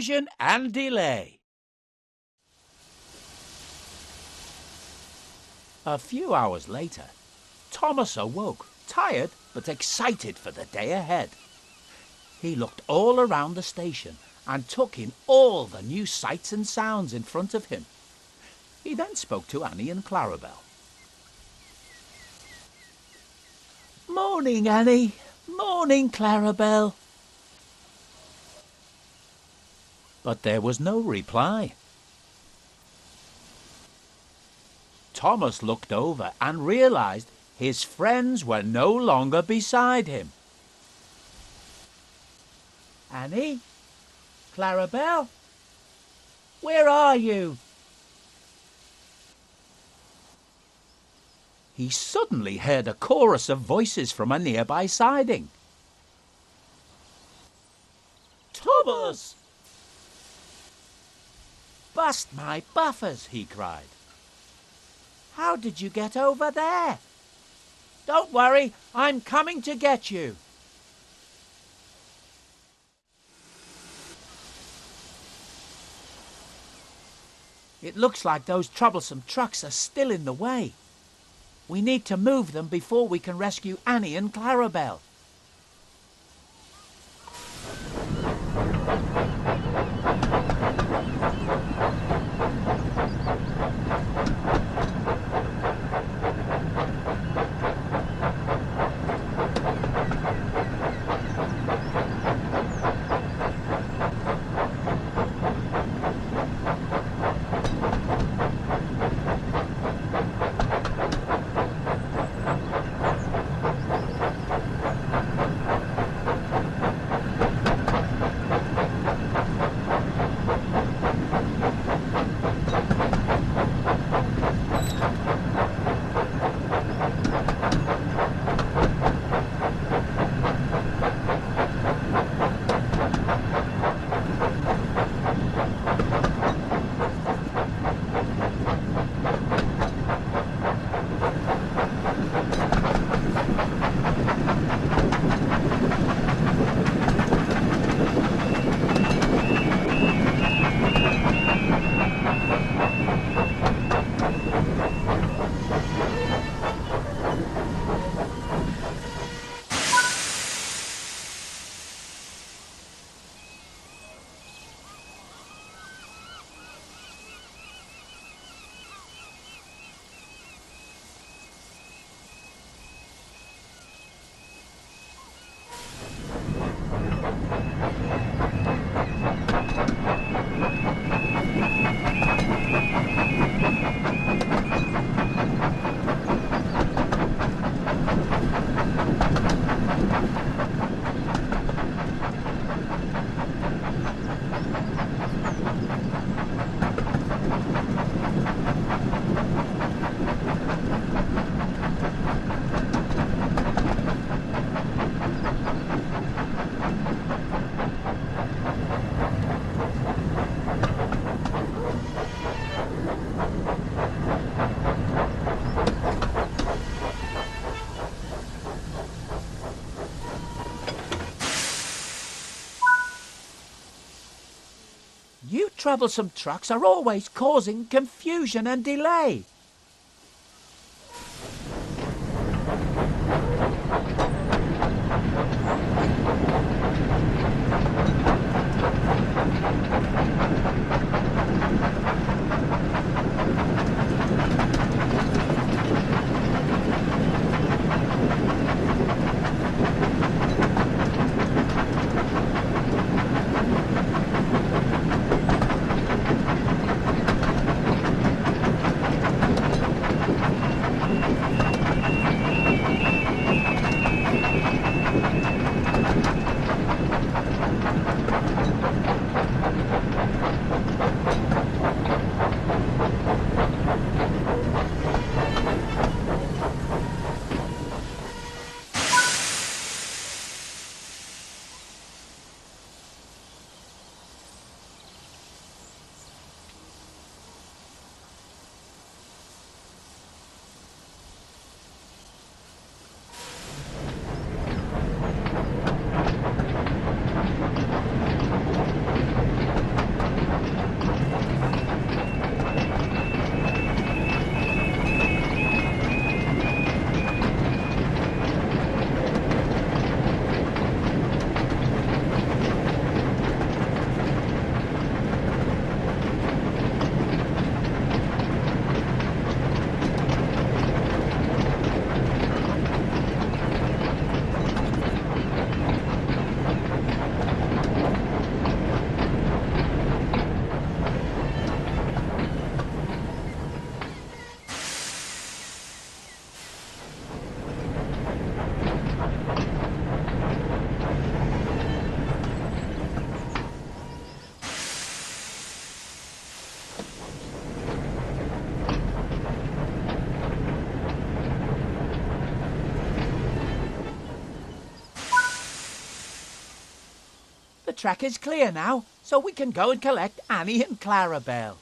confusion and delay. A few hours later, Thomas awoke, tired but excited for the day ahead. He looked all around the station and took in all the new sights and sounds in front of him. He then spoke to Annie and Clarabel. "Morning, Annie. Morning, Clarabel." But there was no reply. Thomas looked over and realized his friends were no longer beside him. "Annie? Clarabel? Where are you?" He suddenly heard a chorus of voices from a nearby siding. "Thomas!" "Bust my buffers!" he cried. "How did you get over there?" "Don't worry, I'm coming to get you." "It looks like those troublesome trucks are still in the way. We need to move them before we can rescue Annie and Clarabel." "You troublesome trucks are always causing confusion and delay." track is clear now, so we can go and collect Annie and Clarabelle.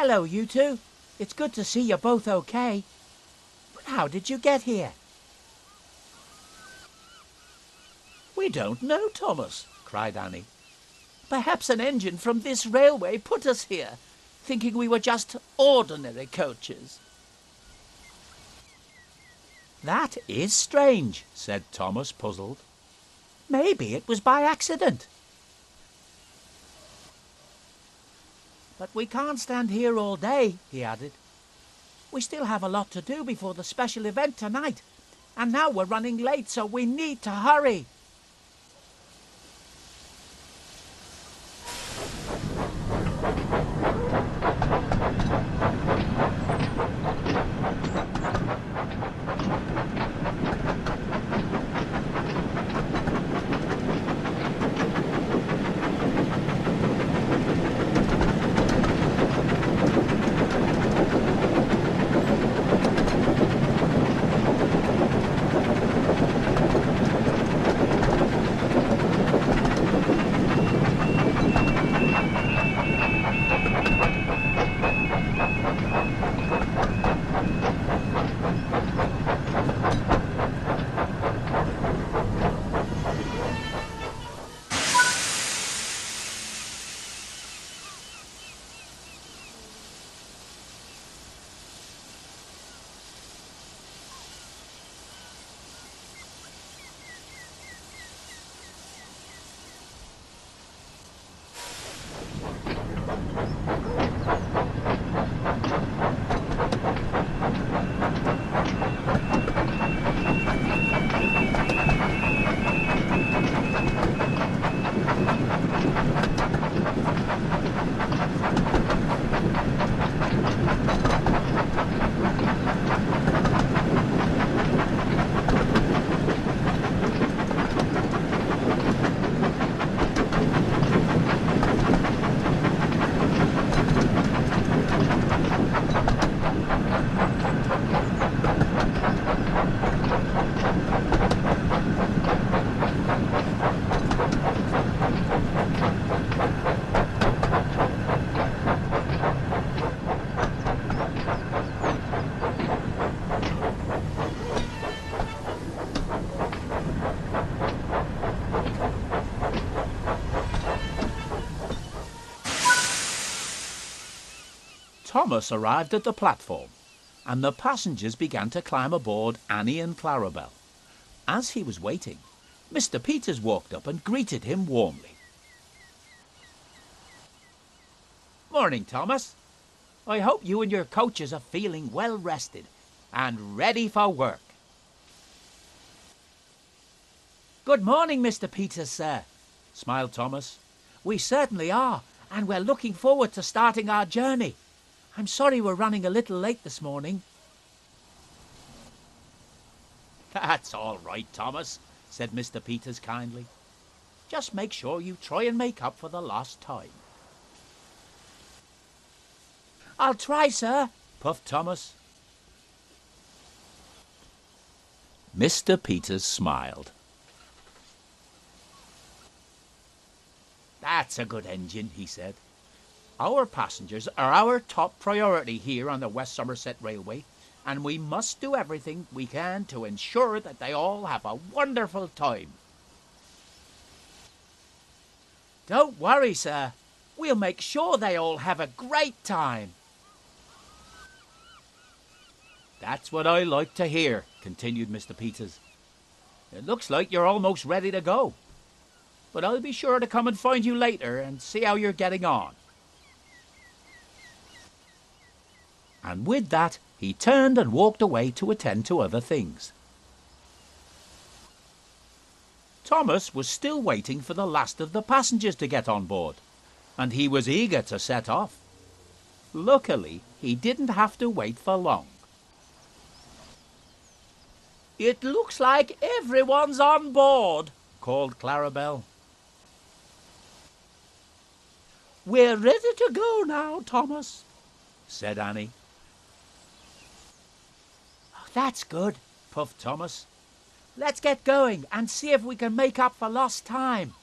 Hello, you two. It's good to see you're both okay. But how did you get here? We don't know, Thomas, cried Annie. Perhaps an engine from this railway put us here, thinking we were just ordinary coaches. That is strange, said Thomas, puzzled. Maybe it was by accident. But we can't stand here all day, he added. We still have a lot to do before the special event tonight, and now we're running late, so we need to hurry. Thomas arrived at the platform, and the passengers began to climb aboard Annie and Clarabelle. As he was waiting, Mr. Peters walked up and greeted him warmly. Morning, Thomas. I hope you and your coaches are feeling well rested and ready for work. Good morning, Mr. Peters, sir, smiled Thomas. We certainly are, and we're looking forward to starting our journey. I'm sorry we're running a little late this morning. That's all right, Thomas, said Mr. Peters kindly. Just make sure you try and make up for the lost time. I'll try, sir, puffed Thomas. Mr. Peters smiled. That's a good engine, he said. Our passengers are our top priority here on the West Somerset Railway, and we must do everything we can to ensure that they all have a wonderful time. Don't worry, sir. We'll make sure they all have a great time. That's what I like to hear, continued Mr. Peters. It looks like you're almost ready to go. But I'll be sure to come and find you later and see how you're getting on. And with that, he turned and walked away to attend to other things. Thomas was still waiting for the last of the passengers to get on board, and he was eager to set off. Luckily, he didn't have to wait for long. It looks like everyone's on board, called Clarabel. We're ready to go now, Thomas, said Annie. Oh, that's good, puffed Thomas. Let's get going and see if we can make up for lost time.